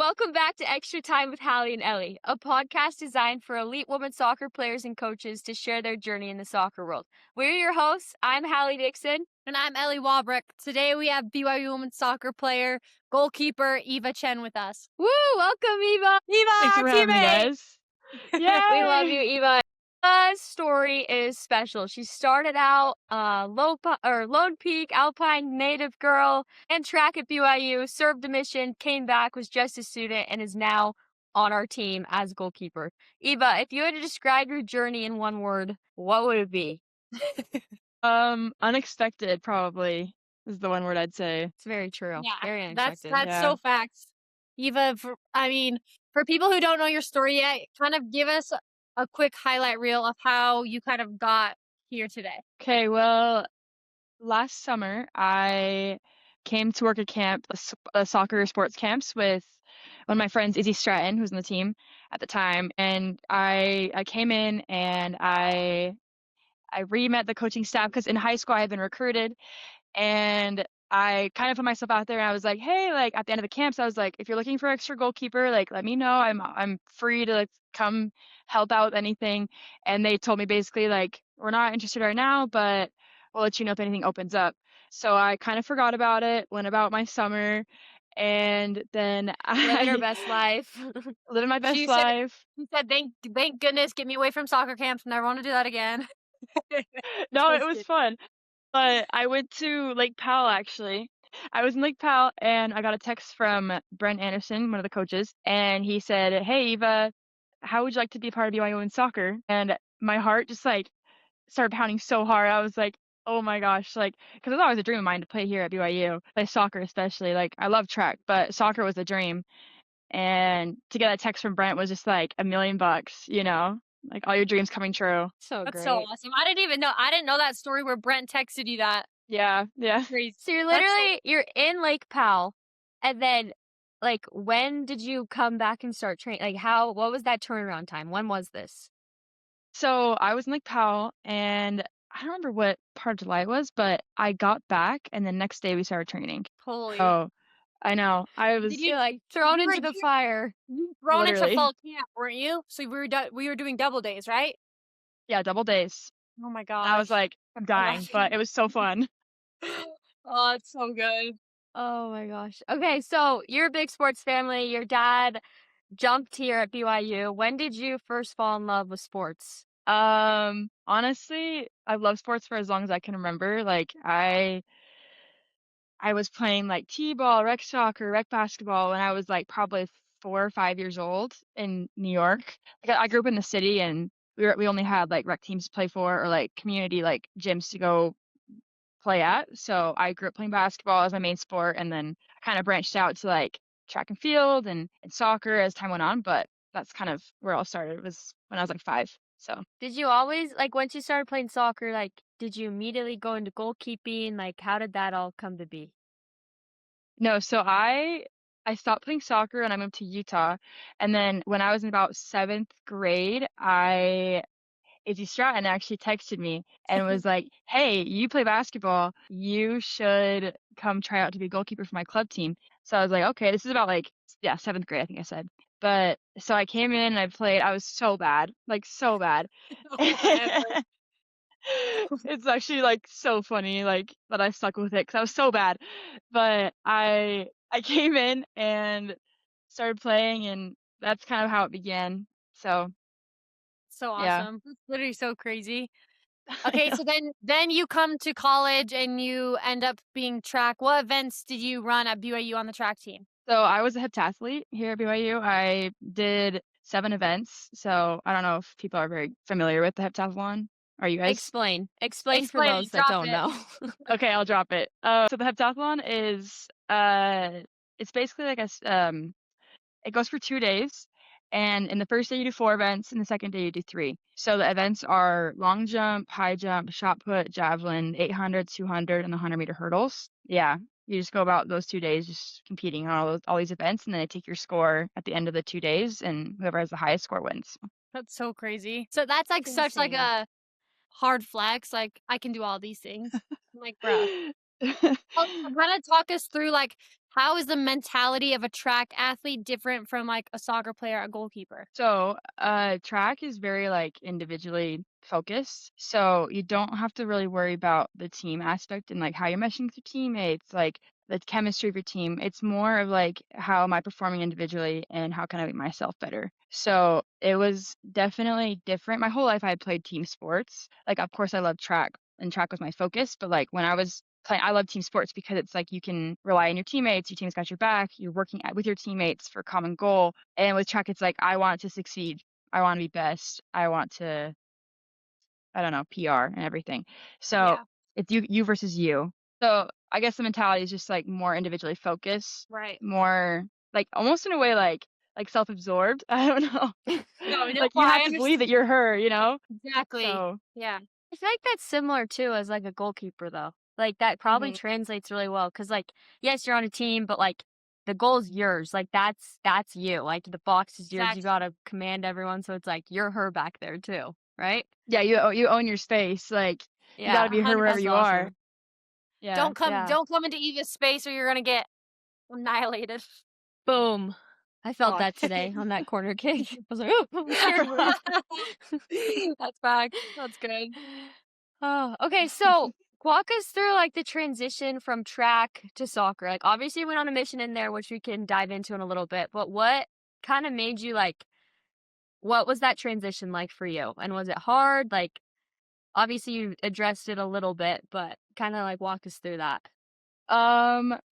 Welcome back to Extra Time with Halle and Ellie, a podcast designed for elite women soccer players and coaches to share their journey in the soccer world. We're your hosts. I'm Halle Dixon. And I'm Ellie Walbruch. Today we have BYU women's soccer player, goalkeeper Eva Chenn with us. Woo! Welcome, Eva. Eva, Thanks our for having me, teammate! guys. We love you, Eva. Eva's story is special. She started out Lone Peak Alpine native girl and track at BYU, served a mission, came back, was just a student, and is now on our team as goalkeeper. Eva, if you had to describe your journey in one word, what would it be? Unexpected probably is the one word I'd say. It's very true. Yeah, Very unexpected. That's so facts. Eva, for people who don't know your story yet, kind of give us a quick highlight reel of how you kind of got here today. Okay, well, last summer I came to work at camp, a soccer sports camps with one of my friends, Izzy Stratton, who's on the team at the time, and I came in and I re-met the coaching staff because in high school I had been recruited, and I kind of put myself out there and I was like, hey, like at the end of the camps, I was like, if you're looking for extra goalkeeper, like let me know. I'm free to like come help out with anything. And they told me basically like, we're not interested right now, but we'll let you know if anything opens up. So I kind of forgot about it, went about my summer, and then Living her best life. living my best She life. said, thank goodness, get me away from soccer camps. Never want to do that again. No, it was fun. But I went to Lake Powell, actually. I was in Lake Powell, and I got a text from Brent Anderson, one of the coaches, and he said, hey, Eva, how would you like to be a part of BYU in soccer? And my heart just, like, started pounding so hard. I was like, oh, my gosh, like, because it was always a dream of mine to play here at BYU, like soccer especially. Like, I love track, but soccer was a dream. And to get a text from Brent was just, like, $1 million, you know? Like, all your dreams coming true. That's so awesome. I didn't know that story where Brent texted you that. Yeah. Crazy. So you're in Lake Powell, and then like when did you come back and start training? Like what was that turnaround time? When was this? So I was in Lake Powell, and I don't remember what part of July it was, but I got back, and the next day we started training. Holy. Oh, I know. I was You're like thrown into the fire. Thrown into Literally. fall camp, weren't you? So we were doing double days, right? Yeah, double days. Oh my gosh. I was like, I'm dying, but it was so fun. Oh, it's so good. Oh my gosh. Okay, so you're a big sports family. Your dad jumped here at BYU. When did you first fall in love with sports? Honestly, I've loved sports for as long as I can remember. Like I was playing like t-ball, rec soccer, rec basketball when I was like probably 4 or 5 years old in New York. Like I grew up in the city, and we only had like rec teams to play for, or like community like gyms to go play at. So I grew up playing basketball as my main sport, and then I kind of branched out to like track and field and soccer as time went on. But that's kind of where it all started, was when I was like 5. So Did you always like once you started playing soccer, like did you immediately go into goalkeeping? Like how did that all come to be? no, so I stopped playing soccer and I moved to Utah. And then when I was in about 7th grade, Izzy Stratton actually texted me and was like, hey, you play basketball. You should come try out to be a goalkeeper for my club team. So I was like, okay, this is about like, 7th grade, I think I said. But so I came in and I played. I was so bad, like so bad. It's actually like so funny, like that I stuck with it because I was so bad. But I came in and started playing, and that's kind of how it began. So So yeah. awesome. That's literally so crazy. I Okay, know. so then you come to college and you end up being track. What events did you run at BYU on the track team? So I was a heptathlete here at BYU. I did 7 events. So I don't know if people are very familiar with the heptathlon. Are you guys? Explain for Explain it, those that drop don't it. know. Okay, I'll drop it. So the heptathlon is it's basically like it goes for 2 days, and in the first day you do 4 events, and the second day you do 3. So the events are long jump, high jump, shot put, javelin, 800, 200, and the 100-meter hurdles. Yeah, you just go about those 2 days just competing on all these events, and then they take your score at the end of the 2 days, and whoever has the highest score wins. That's so crazy. So that's like It's such like insane. a hard flex. Like I can do all these things. I'm like, bro. Kind of talk us through like how is the mentality of a track athlete different from like a soccer player or a goalkeeper? So, track is very like individually focused. So you don't have to really worry about the team aspect and like how you're meshing with your teammates, like the chemistry of your team. It's more of like how am I performing individually and how can I make myself better. So it was definitely different. My whole life I had played team sports. Like of course I love track and track was my focus, but like when I was playing, I love team sports because it's like you can rely on your teammates, your team's got your back, you're working with your teammates for a common goal. And with track, it's like I want to succeed. I want to be best. I want to, I don't know, PR and everything. So Yeah. it's you versus you. So I guess the mentality is just like more individually focused, Right. more like almost in a way like self-absorbed. I don't know. No, Like you I have to believe that understand. you're her, you know? Exactly. So Yeah. I feel like that's similar too as like a goalkeeper though. Like that probably Mhm. translates really well because like yes, you're on a team, but like the goal's yours. Like that's you. Like the box is yours. You Exactly. gotta command everyone, so it's like you're her back there too, right? yeah, you own your space. Like you got to Yeah, be her wherever that's 100%. you are. awesome. Yeah. Yeah. Don't come into Eva's space or you're gonna get annihilated. Boom. I felt God. that today on that corner kick. I was like, oh, I'm scared to move. That's facts. That's good. Oh, okay. So walk us through like the transition from track to soccer. Like obviously you went on a mission in there, which we can dive into in a little bit, but what kind of made you like what was that transition like for you? And was it hard? Like obviously you addressed it a little bit, but kind of like walk us through that.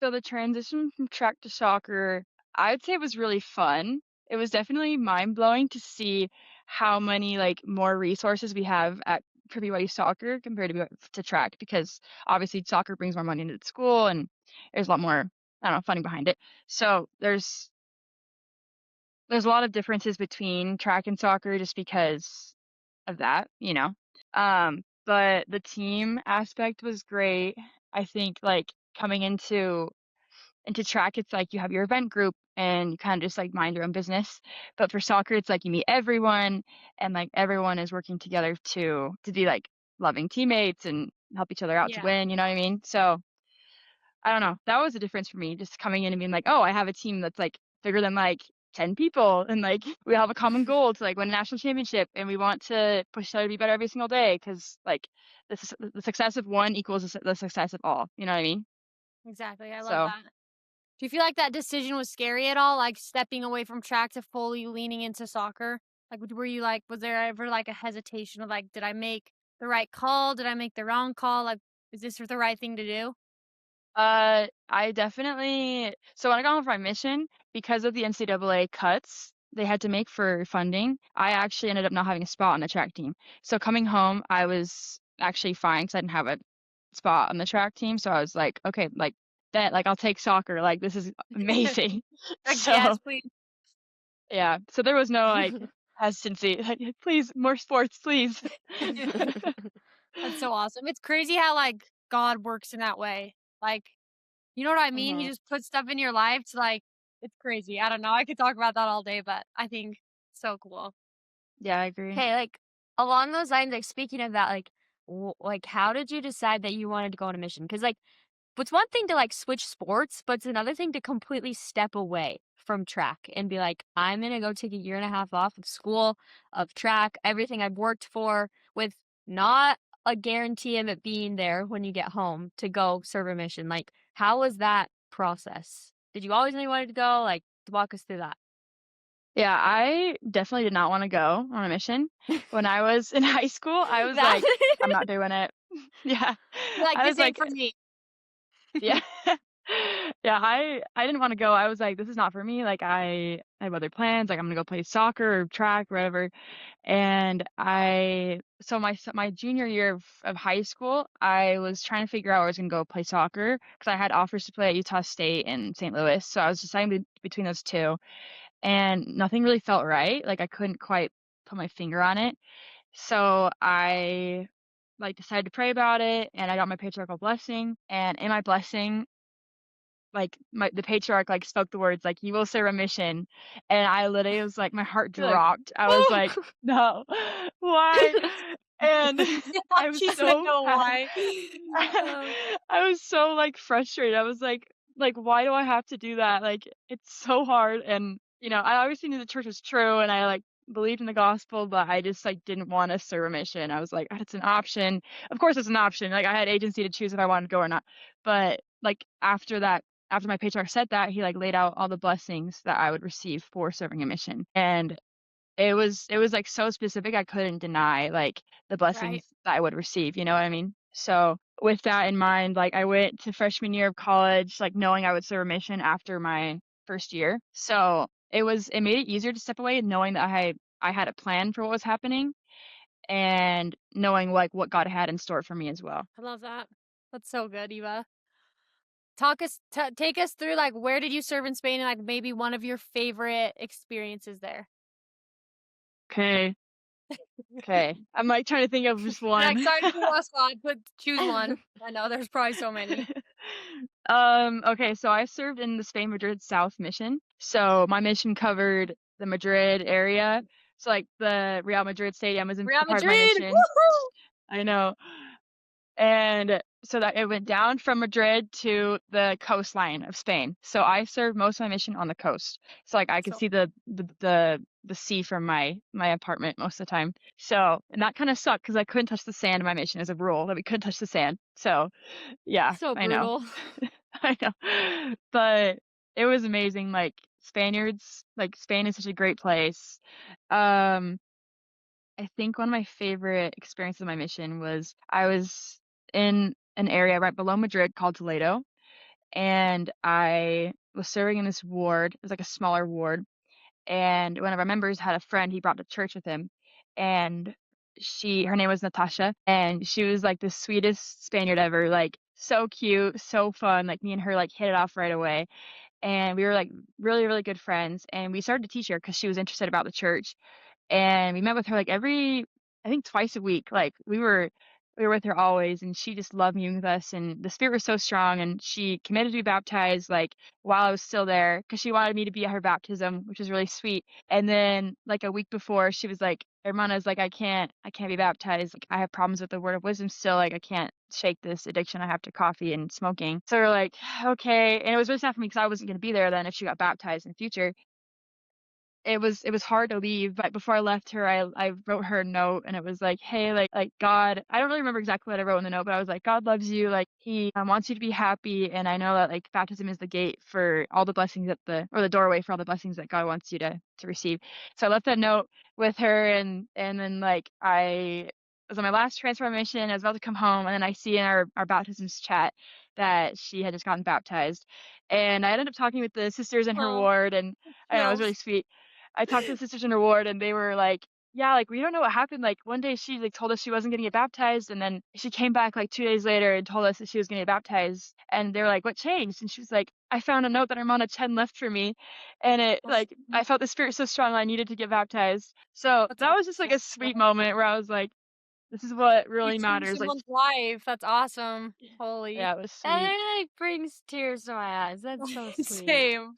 So the transition from track to soccer, I'd say it was really fun. It was definitely mind-blowing to see how many like more resources we have at for BYU soccer compared to track because obviously soccer brings more money into the school and there's a lot more, I don't know, funding behind it. So there's a lot of differences between track and soccer just because of that, you know. But the team aspect was great. I think like coming into track, it's like you have your event group and you kind of just like mind your own business. But for soccer, it's like you meet everyone and like everyone is working together to be like loving teammates and help each other out to Yeah. win, you know what I mean? So I don't know. That was the difference for me, just coming in and being like, oh, I have a team that's like bigger than like 10 people and like we have a common goal to like win a national championship and we want to push each other to be better every single day because like the success of one equals the success of all. You know what I mean? Exactly. I love So that. Do you feel like that decision was scary at all? Like stepping away from track to fully leaning into soccer? Like, were you like, was there ever like a hesitation of like, did I make the right call? Did I make the wrong call? Like, is this the right thing to do? I definitely so when I got home from my mission, because of the NCAA cuts they had to make for funding, I actually ended up not having a spot on the track team. So coming home, I was actually fine because I didn't have a spot on the track team. So I was like, okay, like that, like I'll take soccer. Like this is amazing. Like, yes, So please. yeah, so there was no like hesitancy. Like, please, more sports, please. That's so awesome. It's crazy how like God works in that way. Like, you know what I mean? He hmm just puts stuff in your life to like, it's crazy. I don't know. I could talk about that all day, but I think so cool. Yeah, I agree. Okay, like along those lines, like speaking of that, like like how did you decide that you wanted to go on a mission? Because like it's one thing to like switch sports, but it's another thing to completely step away from track and be like, I'm gonna go take a year and a half off of school, of track, everything I've worked for, with not a guarantee of it being there when you get home to go serve a mission. Like, how was that process? Did you always know you wanted to go? Like, walk us through that. Yeah, I definitely did not want to go on a mission. When I was in high school, I was That like, I'm not doing it. Yeah. You're like, I this was ain't like, for me. yeah. Yeah, I didn't want to go. I was like, this is not for me. Like I have other plans. Like I'm gonna go play soccer or track, whatever. And my junior year of high school, I was trying to figure out where I was gonna go play soccer because I had offers to play at Utah State and St. Louis. So I was deciding between those two. And nothing really felt right. Like I couldn't quite put my finger on it. So I like decided to pray about it and I got my patriarchal blessing. And in my blessing, like the patriarch like spoke the words like you will serve a mission. And I literally was like my heart you're like, dropped. I was oh. like, no, why? And I was She said so no, why? Uh, I was so like frustrated. I was like, like, why do I have to do that? Like, it's so hard. And, I obviously knew the church was true and I like believed in the gospel, but I just like didn't want to serve a mission. I was like, "Ah, it's an option." Of course it's an option. Like I had agency to choose if I wanted to go or not. But like after my patriarch said that, he like laid out all the blessings that I would receive for serving a mission. And it was like so specific I couldn't deny like the Right. blessings that I would receive, you know what I mean? So with that in mind, like I went to freshman year of college, like knowing I would serve a mission after my first year. So it made it easier to step away knowing that I had a plan for what was happening and knowing like what God had in store for me as well. I love that. That's so good, Eva. Take us through like where did you serve in Spain and like maybe one of your favorite experiences there. Okay. Okay. I'm like trying to think of just Like one. sorry to put you on the spot, but choose one. I know there's probably so many. Okay, so I served in the Spain Madrid South mission. So my mission covered the Madrid area. So like the Real Madrid Stadium was Real a part of my Madrid. mission. Woohoo! I know. And so that it went down from Madrid to the coastline of Spain. So I served most of my mission on the coast. So like I could So see the sea from my apartment most of the time. So and that kind of sucked because I couldn't touch the sand in my mission as a rule that we couldn't touch the sand. So yeah, so I know. brutal. I know. But it was amazing. Like Spaniards, like Spain is such a great place. Um, I think one of my favorite experiences of my mission was I was in an area right below Madrid called Toledo, and I was serving in this ward. It was like a smaller ward, and one of our members had a friend he brought to church with him, and her name was Natasha, and she was like the sweetest Spaniard ever, like so cute, so fun. Like me and her like hit it off right away, and we were like really really good friends, and we started to teach her because she was interested about the church, and we met with her like I think twice a week. Like we were with her always, and she just loved meeting with us, and the spirit was so strong, and she committed to be baptized like while I was still there because she wanted me to be at her baptism, which was really sweet. And then like a week before, she was like, "Hermana's like I can't be baptized. Like I have problems with the word of wisdom still. Like I can't shake this addiction I have to coffee and smoking." So we're like, "Okay." And it was really sad for me because I wasn't going to be there then if she got baptized in the future. It was hard to leave, but before I left her, I wrote her a note, and it was like, "Hey, like God," I don't really remember exactly what I wrote in the note, but I was like, "God loves you, like He wants you to be happy, and I know that like baptism is the gate for all the blessings or the doorway for all the blessings that God wants you to receive." So I left that note with her, and then like I was on my last transfer mission. I was about to come home, and then I see in our baptisms chat that she had just gotten baptized, and I ended up talking with the sisters in her Oh, ward, and I know it was really chills. sweet. I talked to the sisters in her ward, and they were like, "Yeah, like we don't know what happened. Like one day she like told us she wasn't gonna get baptized, and then she came back like 2 days later and told us that she was gonna get baptized." And they were like, "What changed?" And she was like, "I found a note that Hermana Chen left for me, and it That's like I felt the spirit so strong I needed to get baptized." So that's that was just like a sweet moment where I was like, "This is what you really changed matters." Like, someone's life. That's awesome. Holy. yeah, it was That sweet. really like brings tears to my eyes. That's so sweet. Same.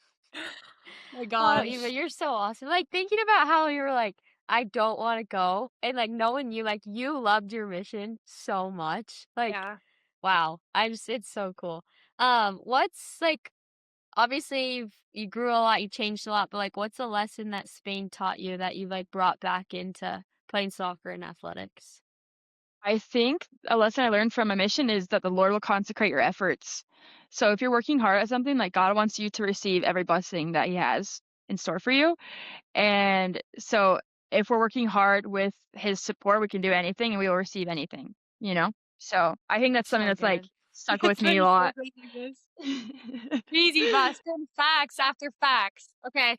My Oh, Eva, gosh. you're so awesome. Like thinking about how you were like, I don't want to go, and like knowing you, like you loved your mission so much. Like, Yeah. wow, it's so cool. What's like obviously you grew a lot, you changed a lot, but like what's a lesson that Spain taught you that you like brought back into playing soccer and athletics? I think a lesson I learned from a mission is that the Lord will consecrate your efforts. So if you're working hard at something, like God wants you to receive every blessing that He has in store for you. And so if we're working hard with His support, we can do anything and we will receive anything, you know? So I think that's something So that's like good. stuck with That's why me a you're so lot. great at this. Easy, Boston. Facts after facts. Okay.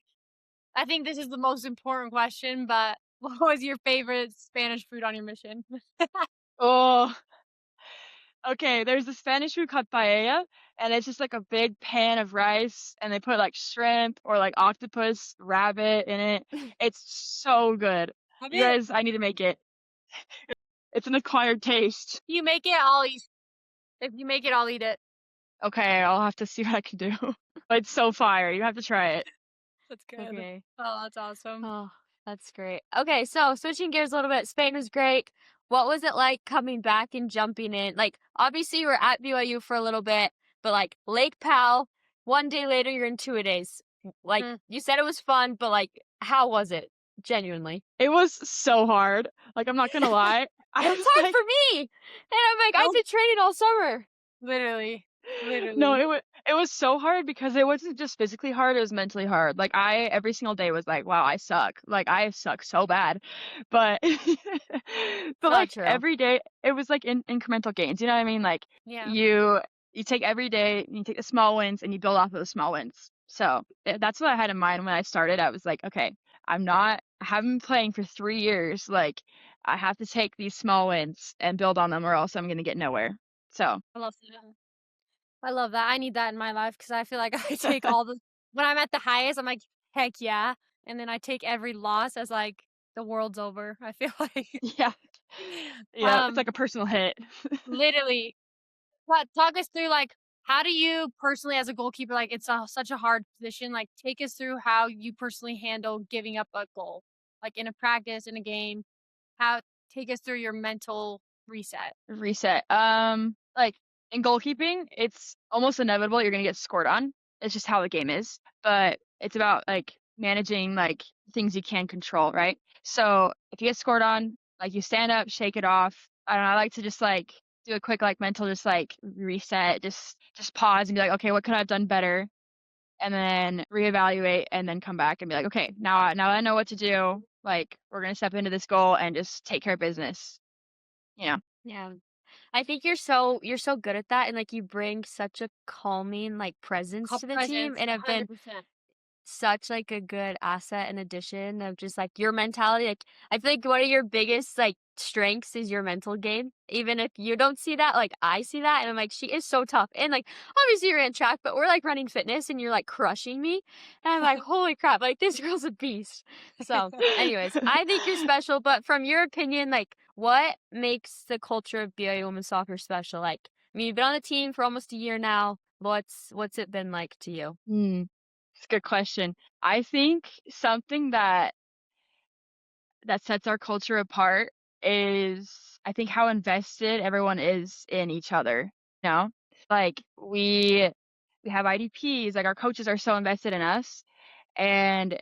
I think this is the most important question, but what was your favorite Spanish food on your mission? Oh, okay. There's a Spanish food called paella, and it's just like a big pan of rice, and they put like shrimp or like octopus, rabbit in it. It's so good. Have You it. guys, I need to make it. It's an acquired taste. You make it, I'll eat. If you make it, I'll eat it. Okay, I'll have to see what I can do. But it's so fire. You have to try it. That's good. Okay. Oh, that's awesome. Oh, that's great. Okay, so switching gears a little bit, Spain was great. What was it like coming back and jumping in? Like, obviously, you were at BYU for a little bit, but like Lake Powell, one day later you're in two-a-days. Like, you said it was fun, but, like, how was it? Genuinely. It was so hard. Like, I'm not gonna lie. I was It's hard like, for me! And I'm like, I've been training all summer. Literally. no, it was so hard because it wasn't just physically hard, it was mentally hard. Like, every single day was like, wow, I suck. Like, I suck so bad. But but Not like true. every day it was like incremental gains. You know what I mean? Like Yeah. you take every day, you take the small wins and you build off of those small wins. So that's what I had in mind when I started. I was like, okay, I haven't been playing for 3 years. Like, I have to take these small wins and build on them, or else I'm gonna get nowhere. So I love that. I love that. I need that in my life because I feel like I take all the when I'm at the highest, I'm like, heck yeah. And then I take every loss as like the world's over. I feel like yeah, yeah, it's like a personal hit. literally. Talk us through like how do you personally as a goalkeeper, like it's such a hard position. Like take us through how you personally handle giving up a goal. Like in a practice, in a game. How take us through your mental reset. Reset. Like in goalkeeping, it's almost inevitable you're gonna get scored on. It's just how the game is. But it's about like managing like things you can control, right? So if you get scored on, like you stand up, shake it off. I don't know, I like to just like do a quick like mental just like reset, just pause and be like, okay, what could I have done better? And then reevaluate and then come back and be like, okay, now I know what to do. Like we're gonna step into this goal and just take care of business. You know. Yeah. I think you're so good at that, and, like, you bring such a calming, like, presence to the team, Presence, and have been 100%. such, like, a good asset and addition of just, like, your mentality. Like, I feel like one of your biggest, like, strengths is your mental game. Even if you don't see that, like, I see that, and I'm like, "She is so tough." And, like, obviously you ran track, but we're, like, running fitness, and you're, like, crushing me, and I'm like, "Holy crap, like, this girl's a beast." So, anyways, I think you're special, but from your opinion, like, what makes the culture of BYU women's soccer special? Like, I mean, you've been on the team for almost a year now. What's it been like to you? It's a good question. I think something that sets our culture apart is I think how invested everyone is in each other. You know? Like we have IDPs, like our coaches are so invested in us and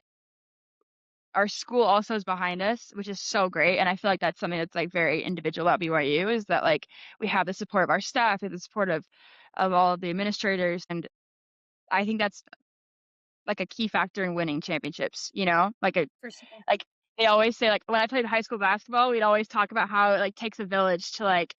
our school also is behind us, which is so great. And I feel like that's something that's like very individual about BYU is that like we have the support of our staff, we have the support of all of the administrators. And I think that's like a key factor in winning championships, you know? For sure. Like they always say like when I played high school basketball, we'd always talk about how it like takes a village to like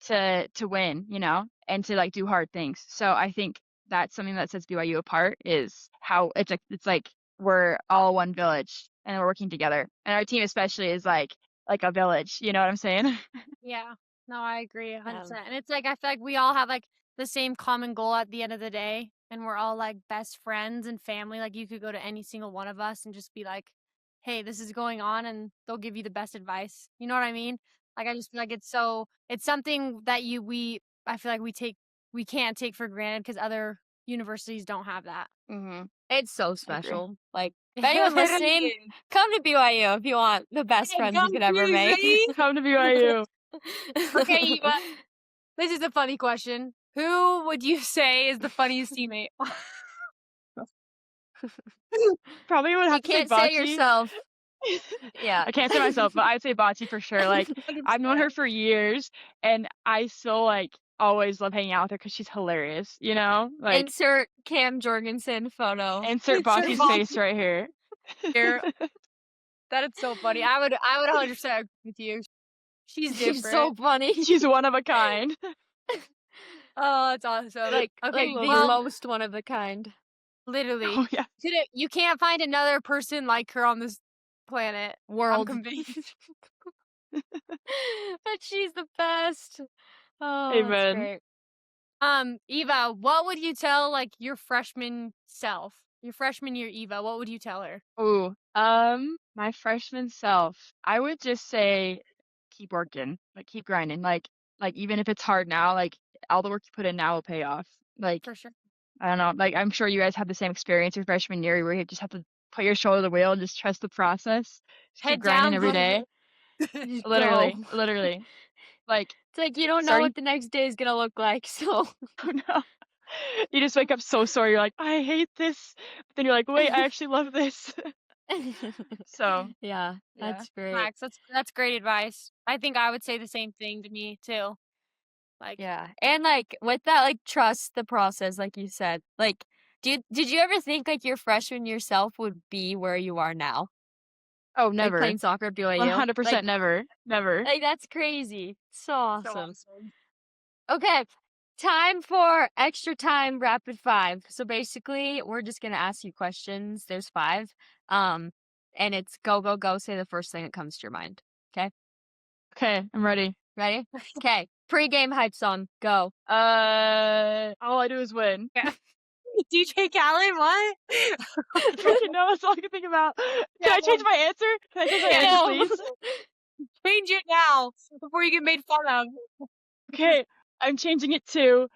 to win, you know, and to like do hard things. So I think that's something that sets BYU apart is how it's like we're all one village and we're working together. And our team especially is like a village, you know what I'm saying? Yeah. No, I agree Um, 100%. And it's like I feel like we all have like the same common goal at the end of the day and we're all like best friends and family. Like you could go to any single one of us and just be like, "Hey, this is going on," and they'll give you the best advice. You know what I mean? Like I just feel like it's something that I feel like we can't take for granted because other universities don't have that. It's so I agree. special. Like, if anyone listening, come to BYU if you want the best friends you could ever make. Come to BYU. Okay, Eva. This is a funny question. Who would you say is the funniest teammate? Probably would You have to say can't say Bocce. yourself. Yeah. I can't say myself, but I'd say Bocce for sure. Like I've known her for years, and I still like always love hanging out with her because she's hilarious. You know, like Insert Cam Jorgensen photo. insert Bocce's face right here. Here. That is so funny. I would 100% agree with you. She's different. She's so funny. She's one of a kind. Oh, that's awesome. Like okay, the well, most one of a kind. literally. Oh yeah. You can't find another person like her on this planet. World. I'm convinced. But she's the best. Oh, that's Amen. great. Eva, what would you tell like your freshman self? Your freshman year Eva, what would you tell her? Ooh, my freshman self, I would just say keep working, like keep grinding, like even if it's hard now, like all the work you put in now will pay off. Like For sure. I don't know, like I'm sure you guys have the same experience your freshman year where you just have to put your shoulder to the wheel and just trust the process. Just keep Head grinding down, every day. Just Literally, go. literally. Like It's like you don't know starting what the next day is gonna look like, so oh no. You just wake up so sore. You're like, I hate this. But then you're like, wait, I actually love this. So, Yeah, yeah. that's great. Max, that's great advice. I think I would say the same thing to me too. Like, Yeah. And like with that, like trust the process, like you said. Like, did you ever think like your freshman yourself would be where you are now? Oh, Like never. playing soccer at BYU? 100% never. Never. Like that's crazy. So so awesome. awesome. Okay. Time for extra time rapid five. So basically we're just gonna ask you questions. There's 5. And it's go, go, go. Say the first thing that comes to your mind. Okay? Okay, I'm ready. Ready? Okay. Pre-game hype song. Go. All I do is win. Yeah. DJ Khaled, what? Freaking no, that's all I can think about. Can I change my answer? Can I change my answer, No. please? Change it now before you get made fun of. Okay, I'm changing it to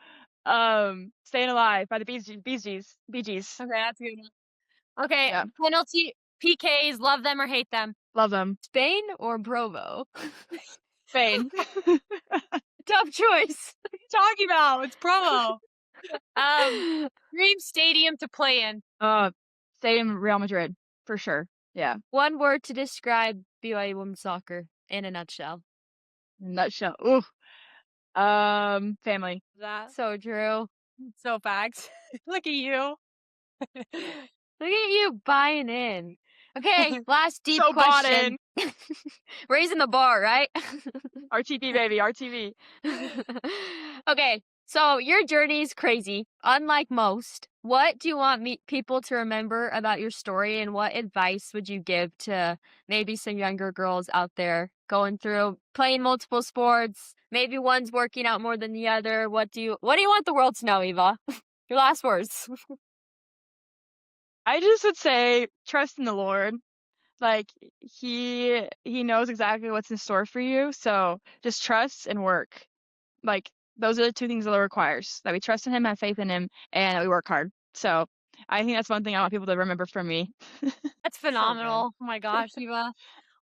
Staying Alive by the Bee Gees. Bee Gees. Okay, that's good. Okay, Yeah. penalty PKs, love them or hate them. Love them. Spain or Provo? Spain. Tough choice. What are you talking about? It's promo. Dream stadium to play in. Stadium Real Madrid for sure. Yeah. One word to describe BYU women's soccer in a nutshell. Nutshell. Ooh. Family. That So true. so facts. Look at you. Look at you buying in. Okay, last deep So bought question. Raising the bar, right? RTV, baby. RTV. Okay, so your journey is crazy, unlike most. What do you want people to remember about your story, and what advice would you give to maybe some younger girls out there going through playing multiple sports? Maybe one's working out more than the other. What do you want the world to know, Eva? Your last words. I just would say trust in the Lord. Like he knows exactly what's in store for you. So just trust and work. Like those are the 2 things the Lord requires. That we trust in him, have faith in him, and that we work hard. So I think that's one thing I want people to remember from me. That's phenomenal. Oh my gosh, Eva.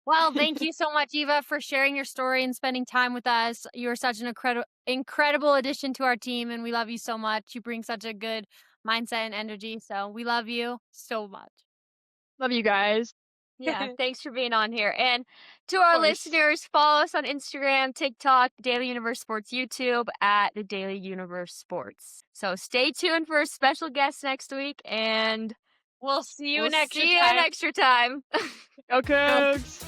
Well, thank you so much, Eva, for sharing your story and spending time with us. You're such an incredible addition to our team, and we love you so much. You bring such a good mindset and energy. So we love you so much. Love you guys. Yeah, thanks for being on here. And to our course. listeners, follow us on Instagram, TikTok, Daily Universe Sports YouTube at the Daily Universe Sports. So stay tuned for a special guest next week, and We'll see you we'll next see you time. an extra time. Go Cougs!